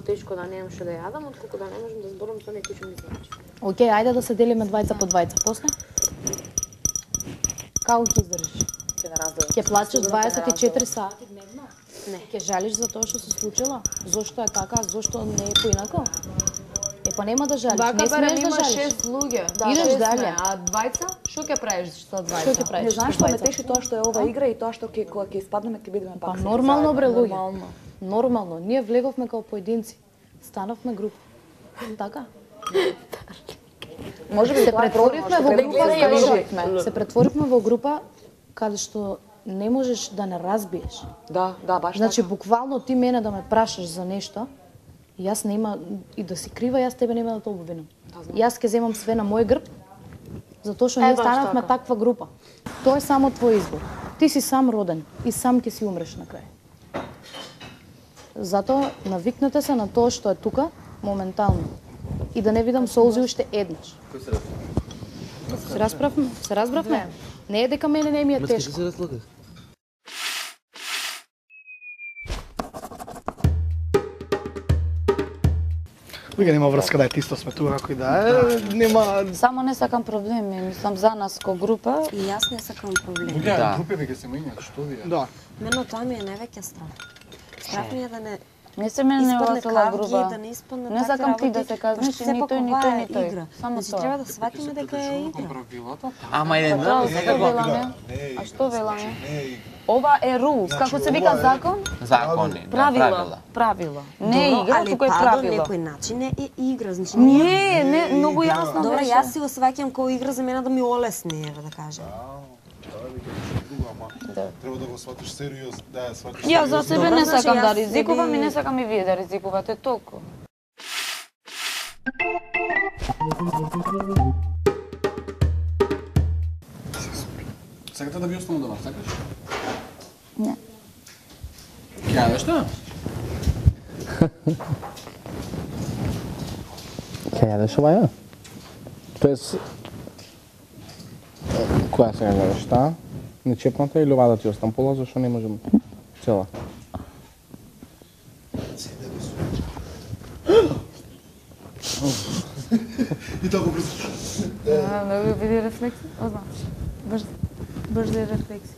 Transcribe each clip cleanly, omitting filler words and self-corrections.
потешко да немам што да јадам, отколку да не можам да зборам со некој што ми значи. Океј, ајде да се делиме двајца по двајца. После? Како ќе издржиш? Ќе плачеш 24 сати дневно? Не. Ќе жалиш за тоа што се случило? Зошто е така, зошто не е поинако? Па нема да жалиш, не смееш да има жалиш. 6 луѓе. Идеш дале. А двајца? Што ќе правиш со двајца? Што ќе правиш? Не знаеш што ме теши тоа што е ова игра и тоа што кога ќе испаднеме ќе бидеме пак. Па нормално бре луѓе. Нормално. Ние влеговме како поединци. Станавме група. Така? Може би се тоа е претворивме во група, се претворивме во група каде што не можеш да не разбиеш. Да, баш Значи така. буквално ти мене да ме прашаш за нешто, јас нема и да си крива, јас тебе нема да те обвинам. Јас ќе земам све на мој грб, затоа што ние станавме таква група. Тоа е само твој избор. Ти си сам роден и сам ќе си умреш на крај. Затоа навикнете се на тоа што е тука моментално и да не видам солзи уште еднаш. Се расправме? Се разбравме? Не е дека мене не ми е тешко. Луѓе нема врска да е тисто сме тука како и да е, нема. Само не сакам проблеми, мислам за нас ко група. И јас не сакам проблеми. Луѓе, групи ќе се менјаат, што ви е? Да. Мено тоа ми е највеќе страх. Страх ми е да не Не се мене испадне цела кавги, група. да не испадне Не сакам ти да се кажеш ни тој, ни тој, ни тој. Само Значи тоа. треба да сватиме дека е игра. Ама е Тоа што веламе? А што веламе? Ова е rules, како се вика закон? Закони, Правила. Правила. Не е игра, туку е Али правила. некој начин е игра, значи Не, многу јасно Добре, беше. јас си го сваќам како игра за мене да ми олесни, еве да кажем. Треба да го сватиш сериозно, да, сватиш. Ја за себе не Значи, сакам да јас ризикувам би- и не сакам и вие да ризикувате толку. Сакате да ви остану дома, сакаш? Не. Ќе јадеш тоа? Ќе јадеш ова ја? Тоест, која сега гледаш, таа? Нечепната или оваа да ти остан пола, зашто не можем цела? И тоа го брзо. Да ви види рефлекси? Озна. Брзи рефлекси.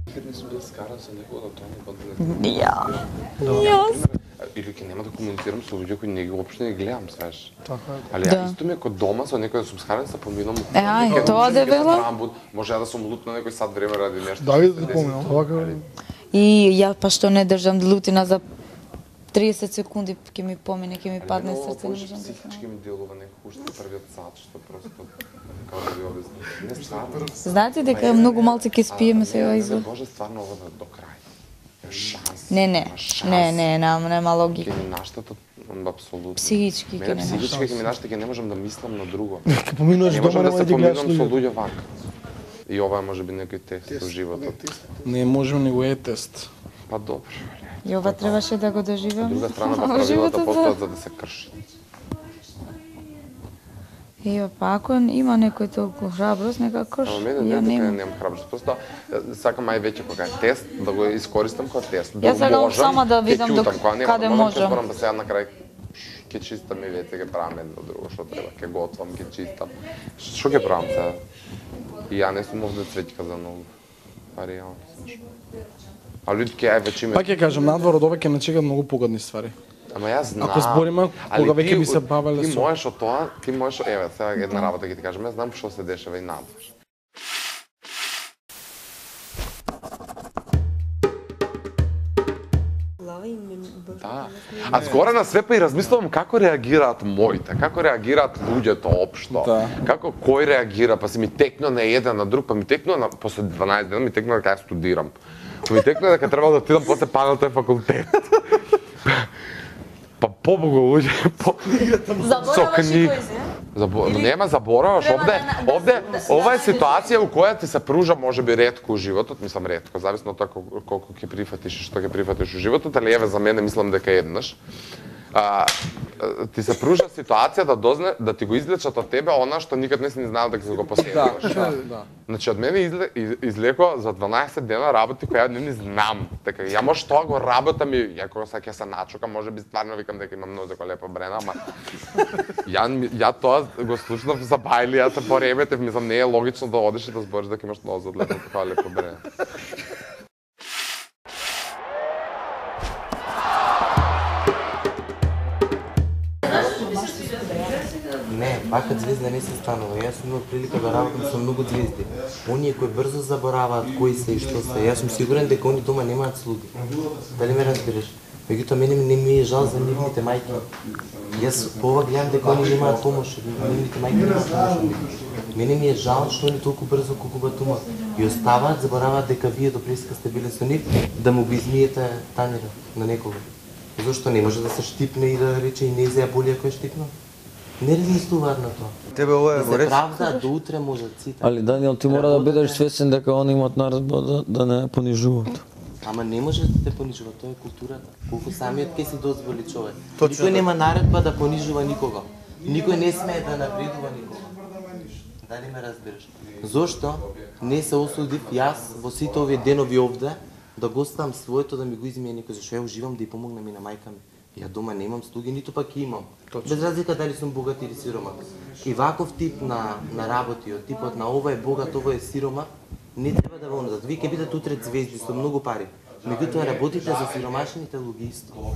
Никад не сум бил скаран со некој од тоа не Јас. Или ќе нема да комуницирам со луѓе кои не ги уопште не гледам, знаеш. Така. Али Да. ја исто ми е кod дома со некој да сум скаран да поминам. ај, тоа дебело. Може ја да сум лут на некој сат време ради нешто. Давид да поминам, ова како И ја па што не држам лутина за 30 секунди ќе ми помине, ќе ми падне срце, не можам да психички ми делува некако уште првиот сат, што просто како да ви обяснам. Не стварно. Знаете дека многу малце ќе спиеме сега извор. Може стварно ова до крај. Шанс. Не, нема логика. Ќе ми наштетат апсолутно. Психички ќе Мене не психички ќе ми наштетат, ќе не можам да мислам на друго. Ќе поминуваш Не дома, можам да нема се да ги гледаш поминам со луѓе. луѓе вака. И ова е можеби некој тест со животот. Не можем ни го е тест. Па добро. И ова требаше да го доживеам. Од друга страна, па правилата постојат за да се крши. Ја, па ако има некој толку храброст, нека крш. Ама мене Ја не дека немам. немам храброст. Просто сакам ај веќе кога е тест да го искористам како тест. Јас сакам сама да видам каде можам. Морам да сега на крај ќе чистам и веќе ќе правам едно друго што треба, ќе готвам, ќе чистам. Што ќе правам сега? И ја не сум овде цвеќка за многу. Па реално, знаеш. А луѓе ај веќе Па ќе кажам, надвор од ова ќе ме чекаат многу погодни ствари. Ама јас знам. Ако збориме, Али кога веќе ти- би се бавеле Ти со... можеш од тоа, ти можеш, еве, сега една работа ќе ти кажам, јас знам што се дешава и надвор. Да. А згоре на све па и размислувам како реагираат моите, како реагираат луѓето општо. Да. Како кој реагира, па се ми текнува на еден на друг, па ми текнува на после 12 дена ми текнува дека ја студирам. Па ми текнува дека треба да отидам после па на тој факултет. Па побогу луѓе, со книги. Нема забораваш, овде ова е ситуација у која ти се пружа можеби ретко у животот, мислам ретко, зависно од тоа колку ќе прифатиш и што ќе прифатиш у животот, али еве за мене мислам дека еднаш. ти се пружа ситуација да ти го излечат од тебе она што никад не си ни знаел да ќе го поседуваш. Да. Значи од мене излеко за 12 дена работи која не знам. Така ја може тоа го работам и ја кога ќе се начукам, можеби стварно викам дека имам многу лепа брена, ама ја тоа го слушнав за бајлијата по реметев, мислам не е логично да одиш и да збориш дека имаш многу лепа такава лепа брена. Не, бака звезда не се станува. Јас сум имал прилика да работам со многу звезди. Оние кои брзо забораваат кои се и што се. Јас сум сигурен дека они дома немаат слуги. Дали ме разбираш? Меѓутоа мене не ми е жал за нивните мајки. Јас по ова гледам дека они немаат помош. Нивните мајки немаат помош. Мене ми е жал што они толку брзо кукуваат ума и оставаат, забораваат дека вие до преска сте биле со нив, да му го измиете танера на некого. Зошто не може да се штипне и да рече и нези е болија кој штипнал? Не размислуваат на тоа. Тебе ова е во ред. Правда до утре може цитат. Али Даниел, ти мора да бидеш свесен дека они имаат наредба да не понижуваат. Ама не може да те понижува, тоа е културата. Колку самиот ке си дозволи човек. Никој нема наредба да понижува никого. Никој не смее да навредува никого. Дали ме разбираш? Зошто не се осудив јас во сите овие денови овде да го оставам своето да ми го измие некој, зашто ја уживам да ја помогнам и на мајка ми. Ја дома немам слуги, ниту пак имам. Без разлика дали сум богат или сиромак. И ваков тип на работи, од типот на ова е богат, ова е сиромак, не треба да вонадат. Вие ќе бидат утре звезди со многу пари. Меѓутоа работите за сиромашните луѓе исто.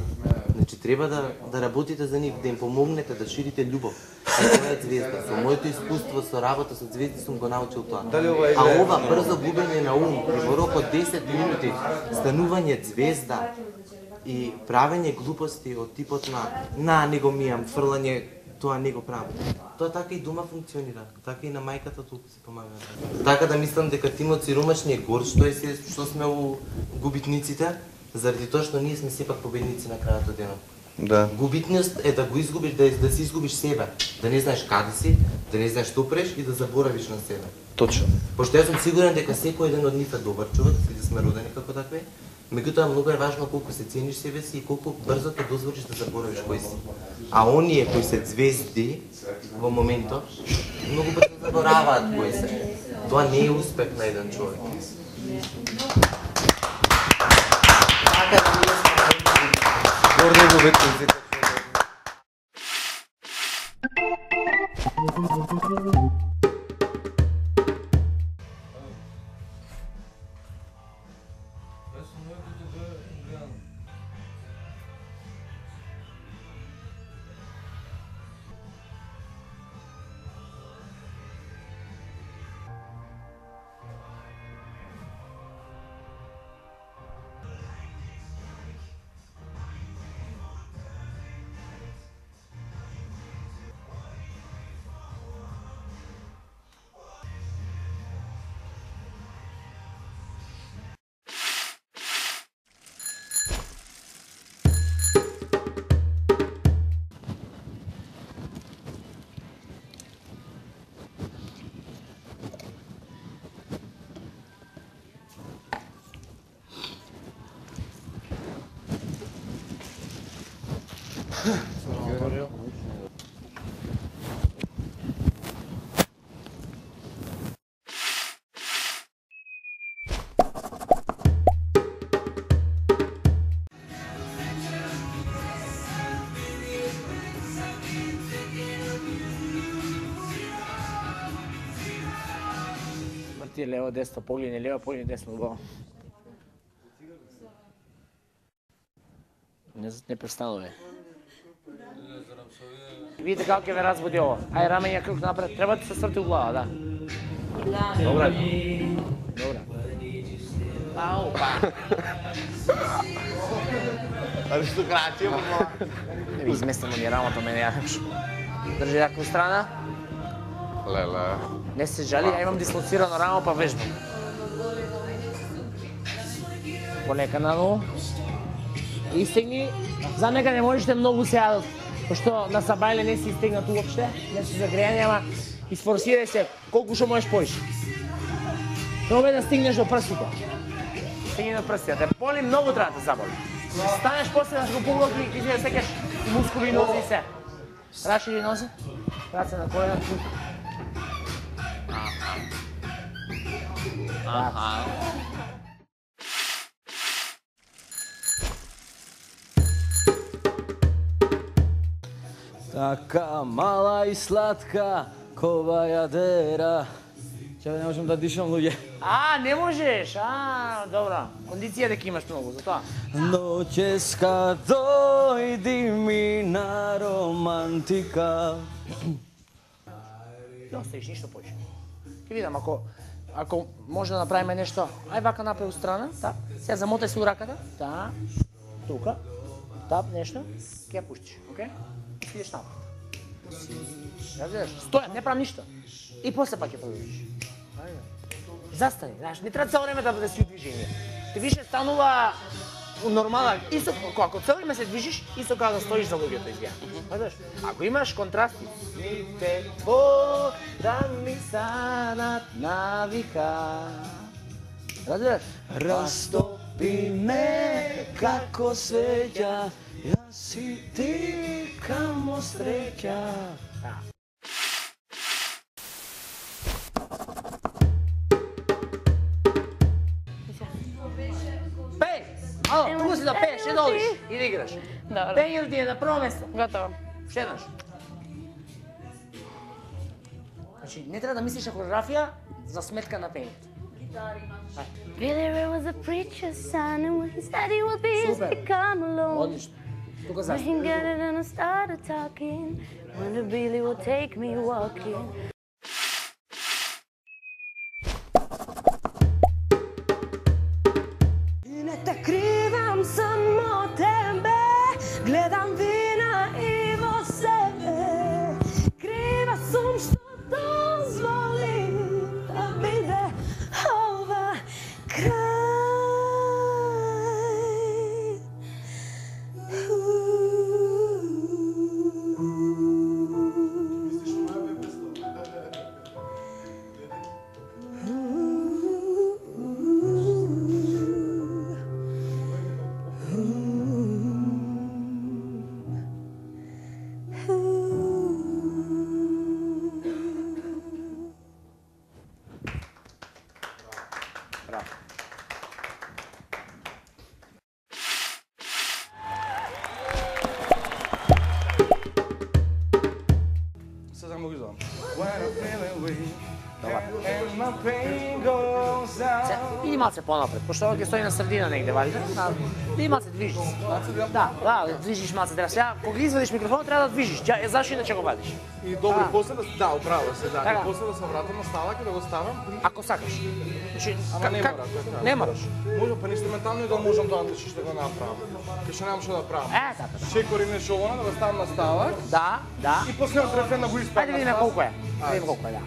Значи треба да работите за нив, да им помогнете, да ширите љубов. Тоа е звезда. Со моето искуство со работа со звезди сум го научил тоа. А ова брзо губење на ум и во рок од 10 минути станување звезда и правење глупости од типот на не го мијам, фрлање, тоа не го правам. Тоа така и дома функционира, така и на мајката толку се помага. Така да мислам дека тимот сиромашни е гор, што сме у губитниците, заради тоа што ние сме сепак победници на крајот од денот. Да. Губитност е да го изгубиш, да си изгубиш себе, да не знаеш каде си, да не знаеш што преш и да заборавиш на себе. Точно. Пошто јас сум сигурен дека секој еден од нив е добар човек, и да сме родени како такви. Меѓутоа многу е важно колку се цениш себе си и колку брзо ќе дозволиш да заборавиш кој си. А оние кои се звезди во моментов, многу брзо забораваат кои се. Тоа не е успех на еден човек. Така да ние сме горни губитниците. Лево, десно, погледни лево, погледни десно, убаво. Не престануве. Видите како ќе ве разбуди ово. Ај, раменја круг напред. Треба да се сврти у глава, да. Добра. Добра. Ау, па. Али што крачи, мамо? Не ви изместимо ни рамото, мене ја немш. Држи јако страна. Леле. Не се жали, ја имам дислоцирано рамо, па вежбам. Полека надолу. И стегни, за нека не можете многу се јадат, пошто на сабајле не си стегнат уопште, не си загрејани, ама изфорсирај се колку што можеш поиш. Пробај да стигнеш до прстите. Стигни до прстите, те боли, многу треба да заболи. Станеш после да го поглоти и ќе се секаш мускули носи се. Рашири носи. Раце на колена. Аха. Така мала и сладка, кова јадера. Чева, не можам да дишам, луѓе. Не можеш? Добра. Кондиција дека имаш многу, за тоа. Ноќеска дојди ми на романтика. Не оставиш ништо повеќе. Ке видам, ако може да направиме нешто, ај вака напред у страна, тап, сега замотај се у раката, тап, тука, тап, нешто, ке ја пуштиш, окей? Идеш напред. Стоја, не правам ништо. И после пак ќе продолжиш. Застани, знаеш, не треба цело време да си у движење. Те више станува нормален, исто ако цело време се движиш, исто како да стоиш за луѓето изгледа. Ако имаш контрасти, те да ми станат навика. Разбираш? Растопи ме како свеќа, јас и ти камо среќа. Пеј! Ало, туку си да пееш, ще долиш и да играш. Пењето ти е на прво место. Готово. Ще еднаш. Значи, не треба да мислиш на хореографија за сметка на пењето. Billy Ray was a preacher's son, and when he said he would be, he's become alone. Одлично. Тука When he got it and I started talking, wonder Billy would take me walking. И не те кривам само тебе, гледам вина и во себе. Крива сум што дозволи да биде ова крај. Иди малце понапред, пошто ова ќе стои на средина негде, валите? Иди малце, движи се. Да, движиш малце, треба сега, кога извадиш микрофонот, треба да движиш, зашто иначе го вадиш. И добро, и после да, управо се, да, и после да се вратам на сталак и да го ставам. Ако сакаш. Ама не мора, не мораш. Може па инструментално и да можам да одличиш да го направам. Кај немам што да правам. Така. Шекори не шована, да го ставам на сталак. Да. И после на рефрен да го испадам. Ајде видиме колку е. Видиме колку е, да.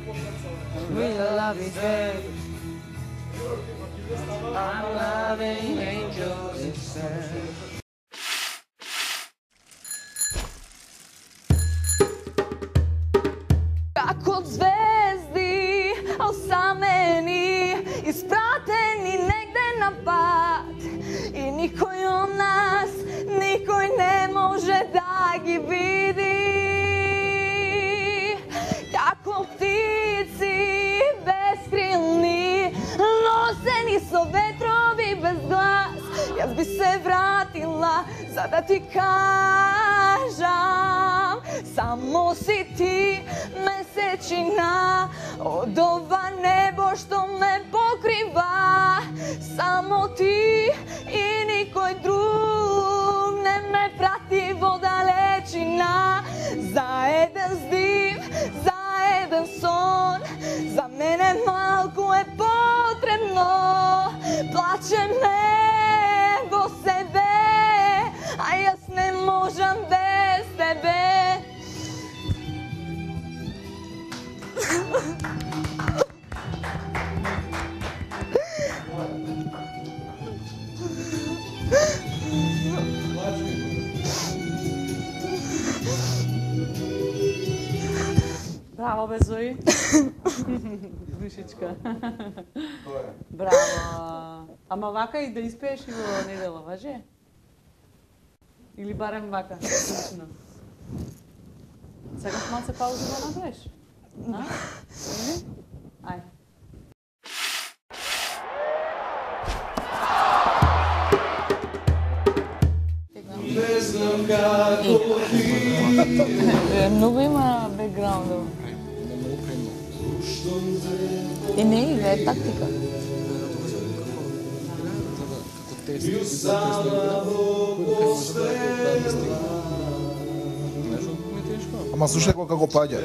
Real love is dead. I'm loving angels instead. Како звезди осамени, испратени негде на пат, и никој од нас, никој не може да ги види. Како птици бескрилни, носени со ветрови без глас, јас би се вратила за да ти кажам, само си ти месечина од ова небо што ме покрива. Само ти и никој друг не ме прати во далечина. За еден здив, за еден сон, за мене малку е потребно. Плаче ме во себе, а јас не можам без тебе. Браво, бе, Зои. Душичка. Браво. Ама вака и да испееш и во недела, важе? Или барем вака, слично. Сега малце пауза да направиш? А? Или? Ај. Многу има бекграундов. И не игра, е тактика. Ама слушај како паѓа.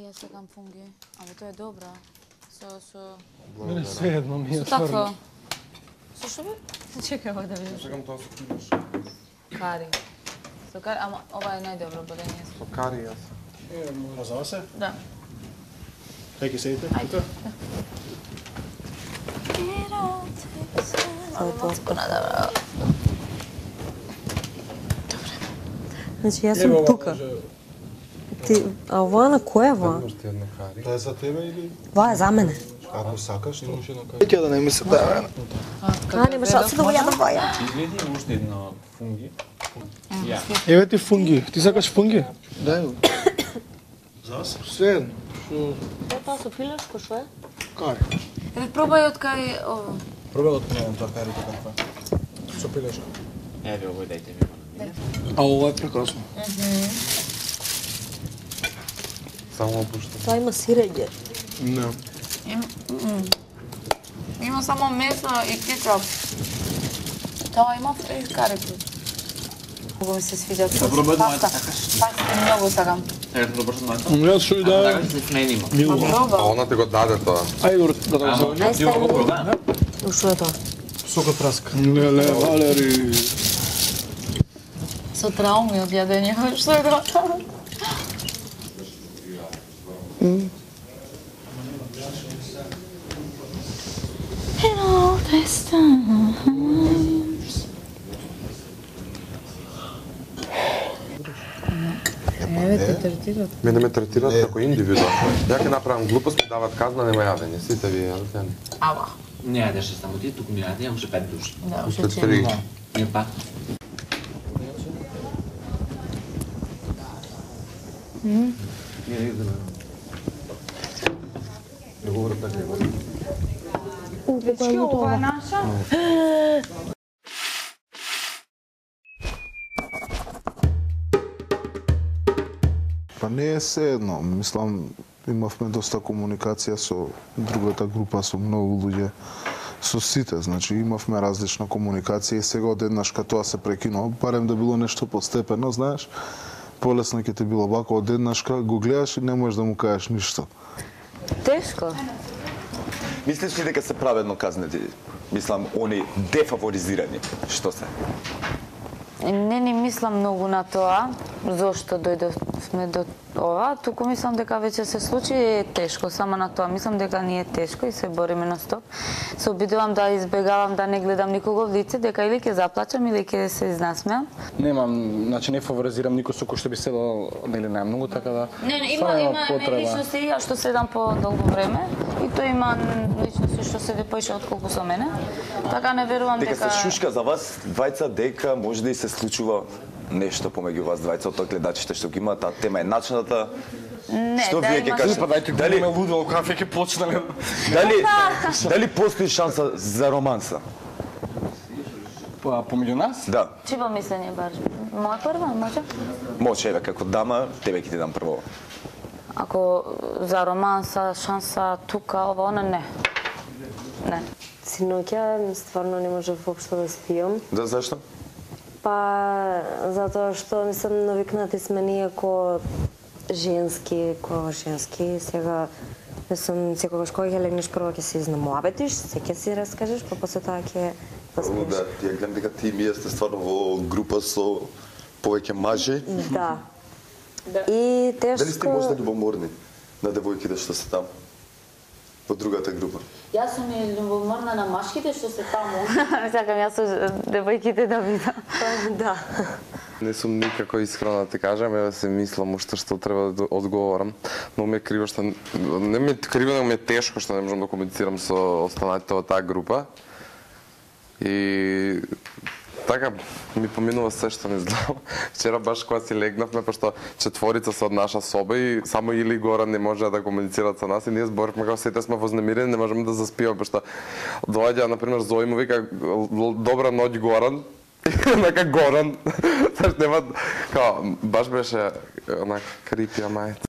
Јас сакам фунги, ама тоа е добра. Мене svejedno mi je Такво. stvarno. Со што бе? Чекај да видиш. Сакам тоа со килиш. Кари. Со кари, ама ова е најдобро бодење. Со кари јас. А за се? Да. Кај ќе седите? Тука? Ама малце понадобро. Значи јас сум тука. Ти, а ова на која е ова? Тоа е за тебе или? Ова е за мене. Ако сакаш, то Ќе да не ми се дава. А, нема шанса да го јадам боја. Изгледи уште една фунги. Ја. Еве ти фунги. Ти сакаш фунги? Дај го. За се? Svejedno. Тоа со филешко што е? Кари. Еве пробај од кај ово. Пробај од кај тоа карите каква е. Со пилешко. Еве овој дајте ми. А ова е прекрасно. Само опушта. Тоа има сирење. Не. Има само месо и кетчуп. Тоа има и карику. Многу ми се свиѓа. Да пробај мојата, Паста. сакаш? Паста многу сакам. Еве да пробаш мојата. Јас што и да. Така се сменима. А она ти го даде тоа. Ајде да го зовем. Ти го проба? Што е тоа? Сокот праска. Леле, Валери. Со трауми од јадење. Што е тоа? In all these times. третираат? Мене ме третираат како индивидуум. Ја ќе направам глупост, ми дават казна, нема јадење. Сите ви јадете. Ава. Не јадеше само ти, туку ми јаде, уште 5 души. Да, уште 3. Не пак. Дечки, ова е наша. Па не е се едно. Мислам, имавме доста комуникација со другата група, со многу луѓе, со сите. Значи, имавме различна комуникација и сега одеднаш кога тоа се прекинува, барем да било нешто постепено, знаеш, полесно ќе ти било вако, одеднаш кога го гледаш и не можеш да му кажеш ништо. Тешко. Мислиш ли дека се праведно казнети? Мислам, они дефаворизирани, што се? Не мислам многу на тоа, зошто дојдовме до ова, туку мислам дека веќе се случи и е тешко, само на тоа мислам дека ни е тешко и се бориме на стоп. Се обидувам да избегавам да не гледам никого в лице, дека или ќе заплачам или ќе се изнасмеам. Немам, значи не фаворизирам никој со кој што би седал нели најмногу, така да. Не, има личности ја што седам по долго време и тоа има личности што седи поише отколку со мене. Така не верувам дека Дека се шушка за вас двајца дека може да и се случува нешто помеѓу вас двајца од гледачите што ги имаат, таа тема е начната. Не, што да, вие ќе кажете? Па дајте дали ме лудо кафе ќе почнале. Дали постои шанса за романса? Па помеѓу нас? Да. Чиво мислење баш? Моја прва, може? Може, еве како дама, тебе ќе ти дам прво. Ако за романса, шанса тука, ова, она, не. Не. Синоќа стварно не можев воопшто да спијам. Да, зашто? Па, затоа што мислам навикнати сме ние ко женски, сега мислам секогаш кога ќе легнеш прво ќе се изнамуабетиш, се ќе си раскажеш, па после тоа ќе Прво да, ја гледам дека ти и Мија сте стварно во група со повеќе мажи. Да. И тешко... Дали сте можда љубоморни на девојките што се таму? Во другата група? Јас сум и љубоморна на машките што се таму. Сакам јас со девојките да видам. Да. Не сум никако искрена да ти кажам, еве се мислам уште што треба да одговорам, но ми е криво што не ми е криво, но ми е тешко што не можам да комуницирам со останатите од таа група. И така ми поминува се што не знам. Вчера баш кога си легнавме, пошто четворица се од наша соба и само Или и Горан не можеа да комуницираат со нас и ние зборевме како сите сме вознемирени, не можеме да заспиваме, пошто доаѓа на пример Зои му вика добра ноќ Горан. Нека Горан. Нема, баш беше онак крипија мајт.